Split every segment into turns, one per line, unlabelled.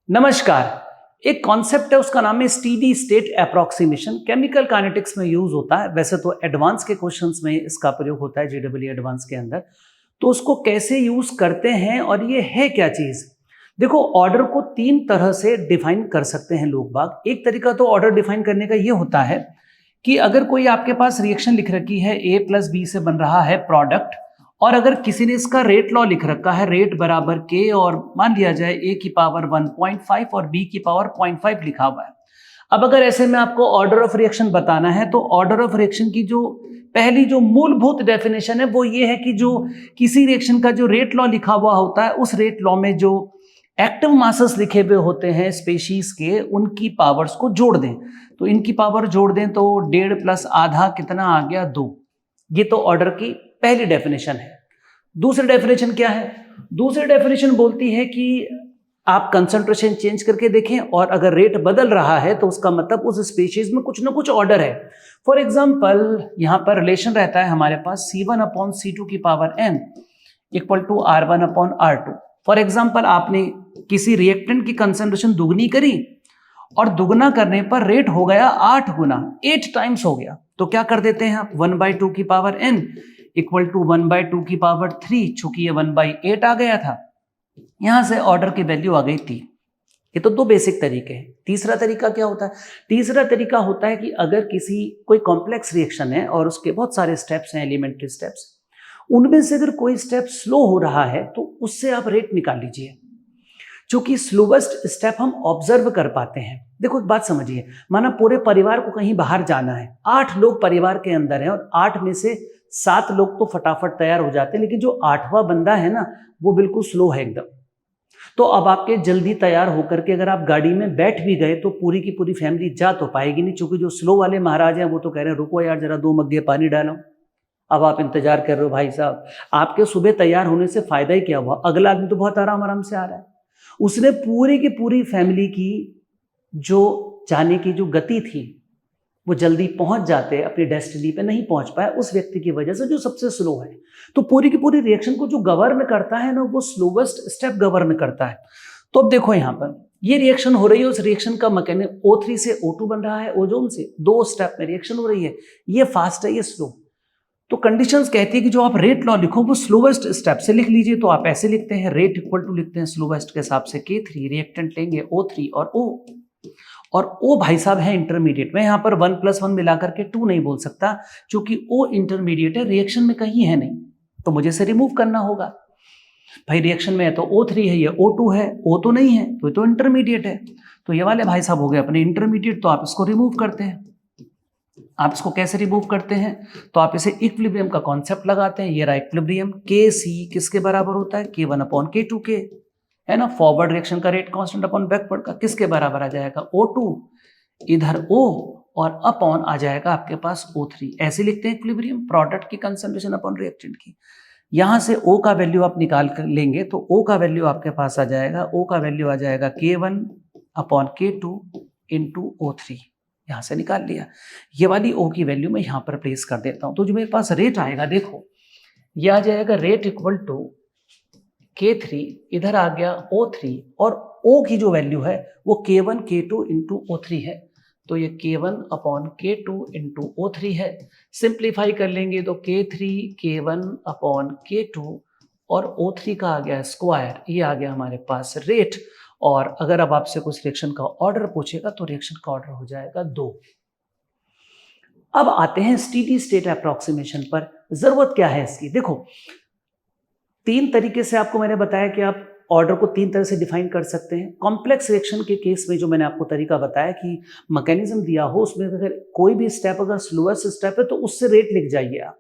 नमस्कार। एक कॉन्सेप्ट है, उसका नाम है steady state approximation. Chemical kinetics में यूज होता है। वैसे तो एडवांस के क्वेश्चंस में इसका प्रयोग होता है, जेडब्ल्यू एडवांस के अंदर। तो उसको कैसे यूज करते हैं और ये है क्या चीज? देखो, ऑर्डर को तीन तरह से डिफाइन कर सकते हैं लोग बाग। एक तरीका तो ऑर्डर डिफाइन करने का ये होता है कि अगर कोई आपके पास रिएक्शन लिख रखी है, ए प्लस बी से बन रहा है प्रोडक्ट, और अगर किसी ने इसका रेट लॉ लिख रखा है, रेट बराबर के, और मान लिया जाए ए की पावर 1.5 और बी की पावर 0.5 लिखा हुआ है। अब अगर ऐसे में आपको ऑर्डर ऑफ रिएक्शन बताना है, तो ऑर्डर ऑफ रिएक्शन की जो पहली जो मूलभूत डेफिनेशन है वो ये है कि जो किसी रिएक्शन का जो रेट लॉ लिखा हुआ होता है, उस रेट लॉ में जो एक्टिव मासेस लिखे हुए होते हैं स्पेशीज के, उनकी पावर्स को जोड़ दें। तो इनकी पावर जोड़ दें तो 1.5 प्लस आधा कितना आ गया? 2। ये तो ऑर्डर की पहली डेफिनेशन है। दूसरी डेफिनेशन क्या है? दूसरी डेफिनेशन बोलती है कि आप कंसंट्रेशन चेंज करके देखें, और अगर रेट बदल रहा है तो उसका मतलब उस स्पीशीज में कुछ ना कुछ ऑर्डर है। फॉर एग्जांपल, यहां पर रिलेशन रहता है हमारे पास C1/C2 की power n equal to R1/R2। For example, आपने किसी रिएक्टेंट की कंसंट्रेशन दुगनी करी और दुगना करने पर रेट हो गया 8 गुना, 8 टाइम्स हो गया। तो क्या कर देते हैं आप? 1/2 की पावर n इक्वल टू 1/2 की पावर 3, चूंकि ये 1/8 आ गया था, यहां से ऑर्डर की वैल्यू आ गई 3। ये तो दो बेसिक तरीके हैं। तीसरा तरीका क्या होता है? तीसरा तरीका होता है कि अगर कोई कॉम्प्लेक्स रिएक्शन है और उसके बहुत सारे स्टेप्स हैं, एलिमेंट्री स्टेप्स, उनमें से अगर कोई स्टेप स्लो हो रहा है तो उससे आप रेट निकाल लीजिए, क्योंकि स्लोवेस्ट स्टेप हम ऑब्जर्व कर पाते हैं। देखो, एक बात समझिए, माना पूरे परिवार को कहीं बाहर जाना है, 8 लोग परिवार के अंदर हैं और 8 में से 7 लोग तो फटाफट तैयार हो जाते हैं, लेकिन जो 8वां बंदा है ना, वो बिल्कुल स्लो है एकदम। तो अब आपके जल्दी तैयार होकर के अगर आप गाड़ी में बैठ भी गए तो पूरी की पूरी फैमिली जा तो पाएगी नहीं, क्योंकि जो स्लो वाले महाराज हैं वो तो कह रहे हैं रुको यार, जरा 2 मग्गे पानी डालो। अब आप इंतजार कर रहे हो। भाई साहब, आपके सुबह तैयार होने से फायदा ही क्या हुआ? अगला आदमी तो बहुत आराम आराम से आ रहा है। उसने पूरी की पूरी फैमिली की जो जाने की जो गति थी, वो जल्दी पहुंच जाते, अपनी डेस्टिनी पे नहीं पहुंच पाया उस व्यक्ति की वजह से जो सबसे स्लो है। तो पूरी की पूरी रिएक्शन को जो गवर्न करता है ना, वो स्लोवेस्ट स्टेप गवर्न करता है। तो अब देखो, यहां पर ये रिएक्शन हो रही है, उस रिएक्शन का मैकेनिज्म O3 से O2 बन रहा है, ओजोन से 2 स्टेप में रिएक्शन हो रही है। ये फास्ट है, ये स्लो। तो कंडीशंस कहती है कि जो आप रेट लॉ लिखो वो स्लोवेस्ट स्टेप से लिख लीजिए। तो आप ऐसे लिखते हैं, रेट इक्वल टू लिखते हैं स्लोवेस्ट के हिसाब से K3, रिएक्टेंट लेंगे O3 और O, और O भाई साहब है इंटरमीडिएट। मैं यहाँ पर 1 + 1 मिलाकर के 2 नहीं बोल सकता, क्योंकि O इंटरमीडिएट है, रिएक्शन में कहीं है नहीं, तो मुझे इसे रिमूव करना होगा। भाई रिएक्शन में है तो O3 है, ये O2 है, O तो नहीं है, तो ये तो इंटरमीडिएट है। तो ये वाले भाई साहब हो गए अपने इंटरमीडिएट, तो आप इसको रिमूव करते हैं। आप इसको कैसे रिमूव करते हैं? तो आप इसे इक्विलिब्रियम का कॉन्सेप्ट लगाते हैं। ये रहा इक्विलिब्रियम। KC किसके बराबर होता है? K1/K2 के, है ना। फॉरवर्ड रिएक्शन का रेट कांस्टेंट अपॉन बैकवर्ड का किसके बराबर आ जाएगा? O2, इधर O, और अपॉन आ जाएगा आपके पास O3। ऐसे लिखते हैं इक्विलिब्रियम, प्रोडक्ट की कंसंट्रेशन अपॉन रिएक्टेंट की। यहां से O का वैल्यू आप निकाल कर लेंगे तो O का वैल्यू आपके पास आ जाएगा, O का वैल्यू आ जाएगा K1/K2 इंटू O3। यहां से निकाल लिया। ये वाली O की वैल्यू मैं यहां पर प्लेस कर देता हूं, तो जो मेरे पास रेट आएगा, देखो ये आ जाएगा रेट इक्वल टू K3, इधर आ गया O3, और O की जो वैल्यू है वो K1/K2 इंटू O3 है। तो ये K1/K2 इंटू O3 है। सिंप्लीफाई कर लेंगे तो K3 K1/K2 और O3 का आ गया स्क्वायर, ये आ गया हमारे पास रेट। और अगर अब आपसे कुछ रिएक्शन का ऑर्डर पूछेगा तो रिएक्शन का ऑर्डर हो जाएगा 2। अब आते हैं स्टीडी स्टेट अप्रोक्सीमेशन पर। जरूरत क्या है इसकी? देखो, 3 तरीके से आपको मैंने बताया कि आप ऑर्डर को 3 तरह से डिफाइन कर सकते हैं। कॉम्प्लेक्स रिएक्शन के केस में जो मैंने आपको तरीका बताया कि मैकेनिज्म दिया हो, उसमें अगर कोई भी स्टेप अगर स्लोएस्ट स्टेप है तो उससे रेट लिख जाइए आप।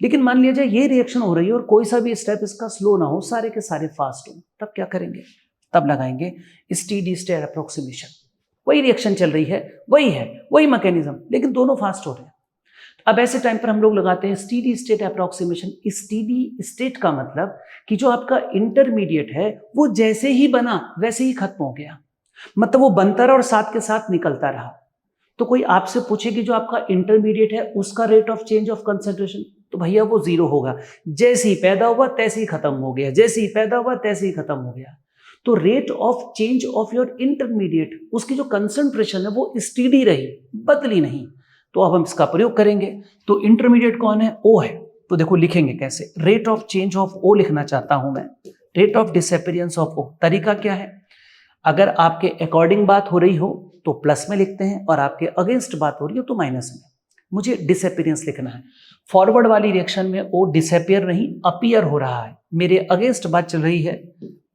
लेकिन मान लिया जाए ये रिएक्शन हो रही है और कोई सा भी स्टेप इसका स्लो ना हो, सारे के सारे फास्ट हो, तब क्या करेंगे? तब लगाएंगे स्टीडी स्टेट अप्रोक्सीमेशन। वही रिएक्शन चल रही है, वही मैकेनिज्म, लेकिन दोनों फास्ट हो रहे हैं। अब ऐसे टाइम पर हम लोग लगाते हैं steady state approximation. Steady state का मतलब कि जो आपका इंटरमीडिएट है वो जैसे ही बना वैसे ही खत्म हो गया, मतलब वो बनता रहा और साथ के साथ निकलता रहा। तो कोई आपसे पूछे कि जो आपका इंटरमीडिएट है उसका rate of change of concentration, तो भैया वो 0 होगा। जैसे ही पैदा हुआ तैसे ही खत्म हो गया, जैसे ही पैदा हुआ तैसे ही खत्म हो गया। तो rate of change of your intermediate, उसकी जो कंसंट्रेशन है वो स्टीडी रही, बदली नहीं। तो अब हम इसका प्रयोग करेंगे। तो इंटरमीडिएट कौन है? ओ है। तो देखो लिखेंगे कैसे, rate of change of O लिखना चाहता हूं मैं, rate of disappearance of O. तरीका क्या है, अगर आपके अकॉर्डिंग बात हो रही हो तो प्लस में लिखते हैं, और आपके अगेंस्ट बात हो रही हो तो माइनस में। मुझे डिसअपीयरेंस लिखना है। फॉरवर्ड वाली रिएक्शन में ओ डिसअपीयर नहीं अपीयर हो रहा है, मेरे अगेंस्ट बात चल रही है,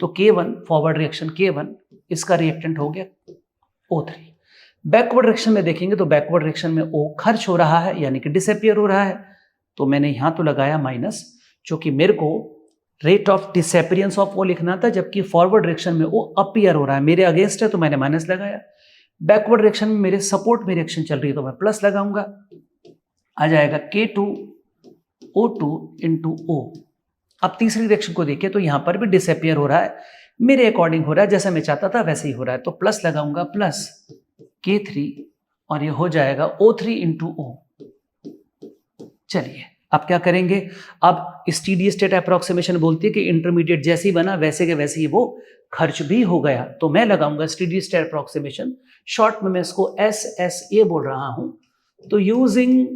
तो K1 फॉरवर्ड रिएक्शन K1, इसका रिएक्टेंट हो गया O3। बैकवर्ड रिएक्शन में देखेंगे तो बैकवर्ड रिएक्शन में O खर्च हो रहा है, यानी कि डिसअपीयर हो रहा है, तो मैंने यहां तो लगाया माइनस, क्योंकि मेरे को rate of disappearance of O लिखना था, जबकि फॉरवर्ड रिएक्शन में O अपीयर हो रहा है, मेरे अगेंस्ट है तो मैंने माइनस लगाया। बैकवर्ड रिएक्शन में मेरे सपोर्ट में रिएक्शन चल रही है तो मैं प्लस लगाऊंगा, आ जाएगा K2O2 इंटू O। अब तीसरी रिएक्शन को देखिए तो यहां पर भी डिसअपीयर हो रहा है, मेरे अकॉर्डिंग हो रहा है, जैसा मैं चाहता था वैसे ही हो रहा है, तो प्लस लगाऊंगा, प्लस K3, और ये हो जाएगा O3 इंटू O। चलिए अब क्या करेंगे, अब स्टीडी स्टेट अप्रोक्सीमेशन बोलती है कि इंटरमीडिएट जैसे ही बना वैसे के वैसे ही वो खर्च भी हो गया, तो मैं लगाऊंगा स्टीडी स्टेट अप्रोक्सीमेशन, शॉर्ट में मैं इसको SSA बोल रहा हूं। तो यूजिंग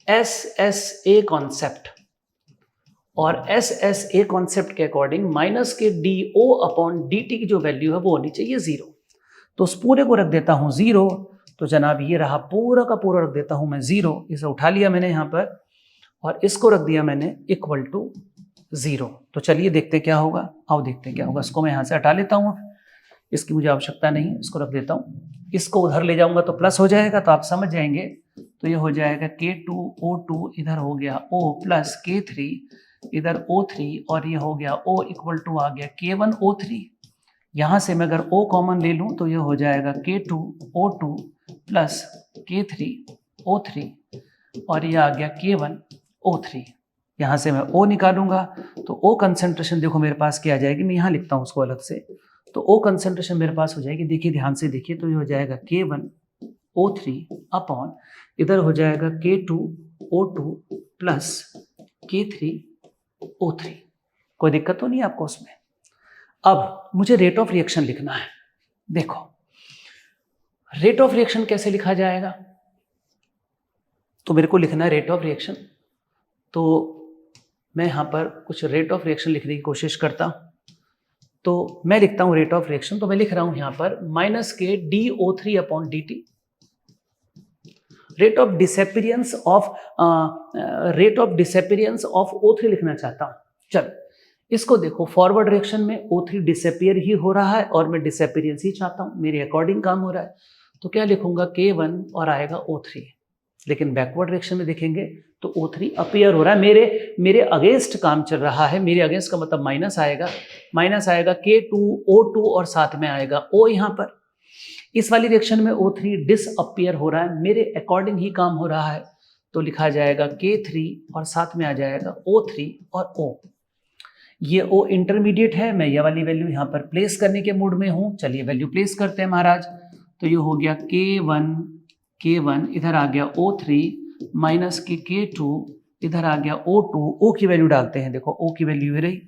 SSA कॉन्सेप्ट, और SSA कॉन्सेप्ट के अकॉर्डिंग माइनस के DO अपॉन DT की जो वैल्यू है वो होनी चाहिए 0। तो उस पूरे को रख देता हूं 0, तो जनाब ये रहा पूरा का पूरा रख देता हूं मैं 0, इसे उठा लिया मैंने यहां पर, और इसको रख दिया मैंने इक्वल टू 0। तो चलिए देखते क्या होगा, आओ देखते क्या होगा। इसको मैं यहां से हटा लेता हूं, इसकी मुझे आवश्यकता नहीं है, इसको रख देता हूं। इसको उधर ले जाऊंगा तो प्लस हो जाएगा, तो आप समझ जाएंगे। तो ये हो जाएगा K2O2 इधर हो गया O प्लस K3 इधर O3, और ये हो गया O इक्वल टू आ गया K1O3। यहां से मैं अगर O कॉमन ले लूं तो ये हो जाएगा K2O2 प्लस K3O3, और ये आ गया K1O3। यहां से मैं O निकालूंगा तो O कंसेंट्रेशन देखो मेरे पास क्या आ जाएगी, मैं यहां लिखता हूं उसको अलग से, तो O कंसेंट्रेशन मेरे पास हो जाएगी, देखिए ध्यान से देखिए, तो ये हो जाएगा K1O3 अपॉन इधर हो जाएगा K2O2 प्लस K3O3। कोई दिक्कत तो नहीं है आपको उसमें। अब मुझे रेट ऑफ रिएक्शन लिखना है। देखो रेट ऑफ रिएक्शन कैसे लिखा जाएगा, तो मेरे को लिखना है रेट ऑफ रिएक्शन, तो मैं यहाँ पर कुछ रेट ऑफ रिएक्शन लिखने की कोशिश करता हूँ। तो मैं लिखता हूँ रेट ऑफ रिएक्शन, तो मैं लिख रहा हूँ यहाँ पर माइनस के DO3 upon DT। Rate of disappearance of O3 लिखना चाहता हूँ। चलो इसको देखो, फॉरवर्ड रिएक्शन में O3 डिसअपीयर ही हो रहा है और मैं डिसअपीयरेंस ही चाहता हूँ, मेरे अकॉर्डिंग काम हो रहा है, तो क्या लिखूंगा K1 और आएगा O3। लेकिन बैकवर्ड रिएक्शन में देखेंगे तो O3 अपीयर हो रहा है, मेरे अगेंस्ट काम चल रहा है, मेरे अगेंस्ट का मतलब माइनस आएगा K2O2 और साथ में आएगा O यहाँ पर। इस वाली रिएक्शन में O3 डिसअपीयर हो रहा है, मेरे अकॉर्डिंग ही काम हो रहा है, तो लिखा जाएगा K3 और साथ में आ जाएगा O3 और O। ये O इंटरमीडिएट है, मैं ये वाली वैल्यू यहाँ पर प्लेस करने के मूड में हूँ। चलिए वैल्यू प्लेस करते हैं महाराज। तो ये हो गया K1 इधर आ गया O3 माइनस के K2 इधर आ गया O2। O की वैल्यू डालते हैं, देखो O की वैल्यू ये रही,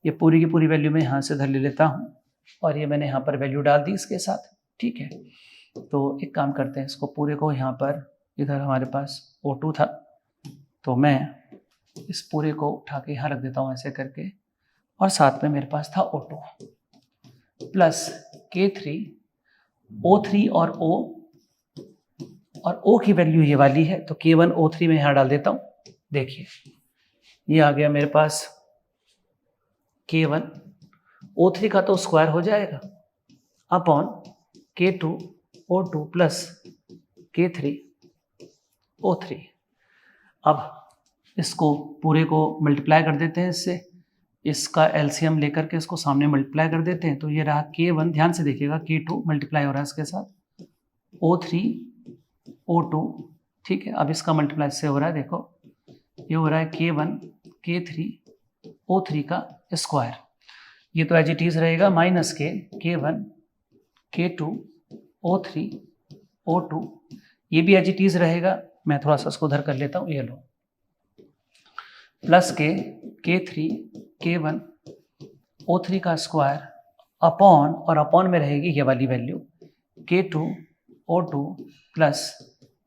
ये पूरी की पूरी वैल्यू मैं यहाँ से इधर ले लेता हूँ, और ये मैंने यहाँ पर वैल्यू डाल दी इसके साथ, ठीक है। तो एक काम करते हैं, इसको पूरे को यहाँ पर, इधर हमारे पास O2 था, तो मैं इस पूरे को उठा के यहाँ रख देता हूँ ऐसे करके, और साथ में मेरे पास था O2 प्लस K3 O3 और O की वैल्यू ये वाली है, तो K1 O3 में यहाँ डाल देता हूँ। देखिए ये आ गया मेरे पास K1 O3 का तो स्क्वायर हो जाएगा upon K2 O2 plus K3 O3। अब इसको पूरे को मल्टीप्लाई कर देते हैं इससे, इसका एलसीएम लेकर के इसको सामने मल्टीप्लाई कर देते हैं, तो ये रहा K1, ध्यान से देखिएगा, K2 मल्टीप्लाई हो रहा है इसके साथ O3 O2, ठीक है। अब इसका मल्टीप्लाई से हो रहा है, देखो ये हो रहा है K1 K3 O3 का स्क्वायर, ये तो एज इट इज रहेगा माइनस के K1 K2 O3 O2, ये भी एज इट इज रहेगा, मैं थोड़ा सा इसको उधर कर लेता हूँ, ये लो, प्लस के K3 K1 O3 का स्क्वायर अपॉन, और अपॉन में रहेगी ये वाली वैल्यू K2O2 प्लस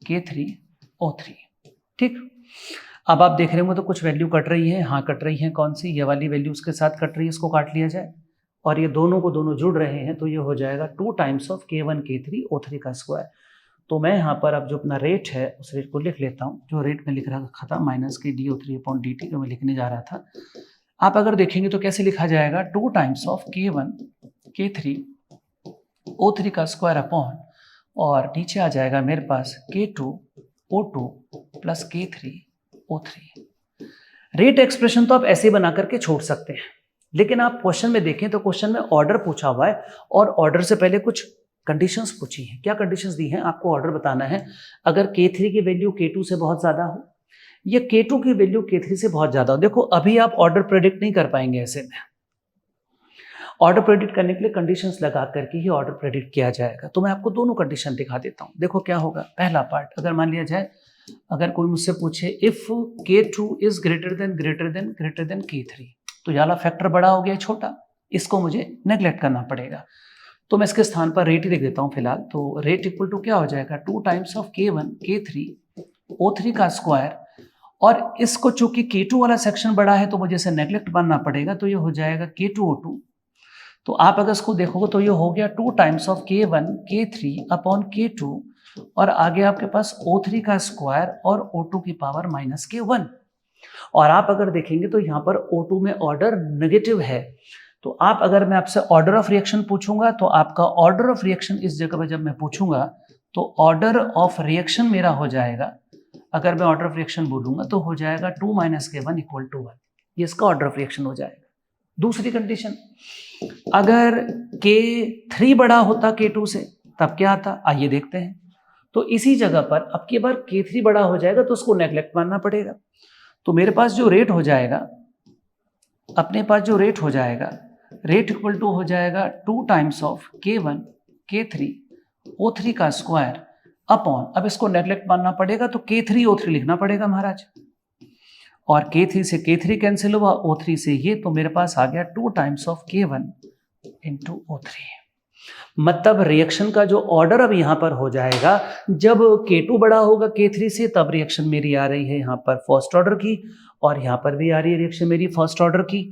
K3O3। ठीक, अब आप देख रहे होंगे तो कुछ वैल्यू कट रही है, हाँ कट रही है, कौन सी, ये वाली वैल्यू उसके साथ कट रही है, इसको काट लिया जाए, और ये दोनों को दोनों जुड़ रहे हैं तो ये हो जाएगा 2 टाइम्स ऑफ K1 K3O3 का स्क्वायर। तो मैं यहाँ पर अब जो अपना रेट है उस रेट को लिख लेता हूँ, जो रेट में लिख रखा था माइनस के DO3/dt जो मैं लिखने जा रहा था। आप अगर देखेंगे तो कैसे लिखा जाएगा, 2 टाइम्स ऑफ K1 K3O3 का स्क्वायर अपॉन, और नीचे आ जाएगा मेरे पास K2O2 plus K3O3। Rate expression तो आप ऐसे बना करके छोड़ सकते हैं, लेकिन आप क्वेश्चन में देखें तो क्वेश्चन में ऑर्डर पूछा हुआ है, और ऑर्डर से पहले कुछ कंडीशंस पूछी हैं। क्या कंडीशंस दी हैं, आपको ऑर्डर बताना है। अगर K3 की वैल्यू K2 से बहुत ज़्यादा हो, या K2 की वैल्यू K3 से बहुत ज़्यादा हो। देखो अभी आप ऑर्डर प्रेडिक्ट नहीं कर पाएंगे, ऐसे में ऑर्डर प्रेडिक्ट करने के लिए कंडीशंस लगा करके ही ऑर्डर प्रेडिक्ट किया जाएगा। तो मैं आपको दोनों कंडीशन दिखा देता हूँ। देखो क्या होगा, पहला पार्ट, अगर मान लिया जाए, अगर कोई मुझसे पूछे if K2 is greater than K3, तो ये वाला फैक्टर बड़ा हो गया छोटा, इसको मुझे नेग्लेक्ट करना पड़ेगा। तो मैं इसके स्थान पर रेट ही लिख देता हूँ फिलहाल। तो रेट इक्वल टू क्या हो जाएगा, 2 टाइम्स ऑफ K1 K3O3 का स्क्वायर, और इसको चूंकि K2 वाला सेक्शन बड़ा है तो मुझे इसे नेग्लेक्ट मानना पड़ेगा, तो ये हो जाएगा K2O2। तो आप अगर इसको देखोगे तो ये हो गया 2 times of K1 K3 upon K2, और आगे आपके पास O3 का स्क्वायर और O2 की पावर माइनस K1। और आप अगर देखेंगे तो यहाँ पर O2 में ऑर्डर नेगेटिव है, तो आप अगर मैं आपसे ऑर्डर ऑफ रिएक्शन पूछूंगा तो आपका ऑर्डर ऑफ रिएक्शन इस जगह पर जब मैं पूछूंगा तो ऑर्डर ऑफ रिएक्शन मेरा हो जाएगा, अगर मैं ऑर्डर ऑफ रिएक्शन बोलूंगा तो हो जाएगा 2 माइनस K1 इक्वल टू 1। ये इसका ऑर्डर ऑफ रिएक्शन हो जाएगा। दूसरी कंडीशन, अगर K3 बड़ा होता K2 से तब क्या आता, आइए देखते हैं। तो इसी जगह पर अब की बार K3 बड़ा हो जाएगा तो उसको नेग्लेक्ट मानना पड़ेगा। तो मेरे पास जो रेट हो जाएगा, अपने पास जो रेट हो जाएगा, रेट इक्वल टू हो जाएगा 2 टाइम्स ऑफ K1 K3O3 का स्क्वायर अपॉन, अब इसको नेग्लेक्ट मानना पड़ेगा तो K3O3 लिखना पड़ेगा महाराज, और K3 से K3 कैंसिल हुआ, O3 से ये, तो मेरे पास आ गया 2 times of K1 into O3। मतलब रिएक्शन का जो ऑर्डर अब यहाँ पर हो जाएगा, जब K2 बड़ा होगा K3 से तब रिएक्शन मेरी आ रही है यहाँ पर फर्स्ट ऑर्डर की, और यहाँ पर भी आ रही है रिएक्शन मेरी फर्स्ट ऑर्डर की।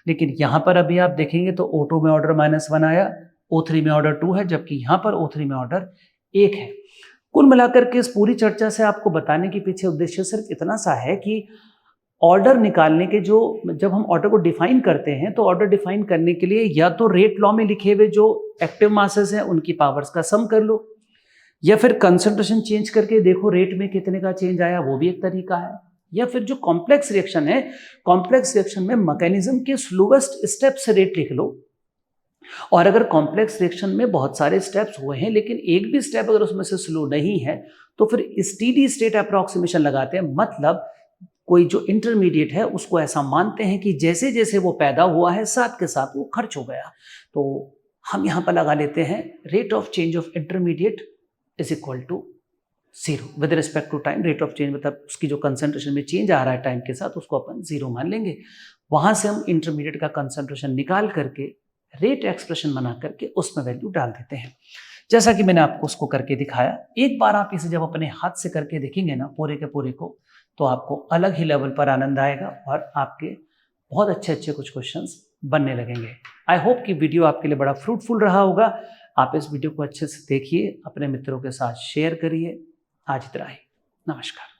लेकिन यहाँ पर अभी आप देखेंगे तो O2 में ऑर्डर -1 आया, O3 में ऑर्डर 2 है, जबकि यहाँ पर O3 में ऑर्डर 1 है। कुल मिलाकर के इस पूरी चर्चा से आपको बताने के पीछे उद्देश्य सिर्फ इतना सा है कि ऑर्डर निकालने के जो, जब हम ऑर्डर को डिफाइन करते हैं तो ऑर्डर डिफाइन करने के लिए या तो रेट लॉ में लिखे हुए जो एक्टिव मासेस हैं उनकी पावर्स का सम कर लो, या फिर कंसंट्रेशन चेंज करके देखो रेट में कितने का चेंज आया, वो भी एक तरीका है। या फिर जो कॉम्प्लेक्स रिएक्शन है, कॉम्प्लेक्स रिएक्शन में मैकेनिज्म के स्लोवेस्ट स्टेप से रेट लिख लो, और अगर कॉम्प्लेक्स रिएक्शन में बहुत सारे स्टेप्स हुए हैं लेकिन एक भी स्टेप अगर उसमें से स्लो नहीं है तो फिर स्टेडी स्टेट अप्रॉक्सीमेशन लगाते हैं। मतलब कोई जो इंटरमीडिएट है उसको ऐसा मानते हैं कि जैसे जैसे वो पैदा हुआ है साथ के साथ वो खर्च हो गया, तो हम यहाँ पर लगा लेते हैं rate of change of intermediate is equal to 0 with respect to time. Rate of change मतलब उसकी जो कंसंट्रेशन में चेंज आ रहा है टाइम के साथ, उसको अपन 0 मान लेंगे। वहां से हम इंटरमीडिएट का कंसंट्रेशन निकाल करके रेट एक्सप्रेशन बना करके उसमें वैल्यू डाल देते हैं, जैसा कि मैंने आपको उसको करके दिखाया। एक बार आप इसे जब अपने हाथ से करके देखेंगे ना पूरे के पूरे को, तो आपको अलग ही लेवल पर आनंद आएगा और आपके बहुत अच्छे अच्छे कुछ क्वेश्चंस बनने लगेंगे। आई होप कि वीडियो आपके लिए बड़ा फ्रूटफुल रहा होगा। आप इस वीडियो को अच्छे से देखिए, अपने मित्रों के साथ शेयर करिए। आज इतना ही, नमस्कार।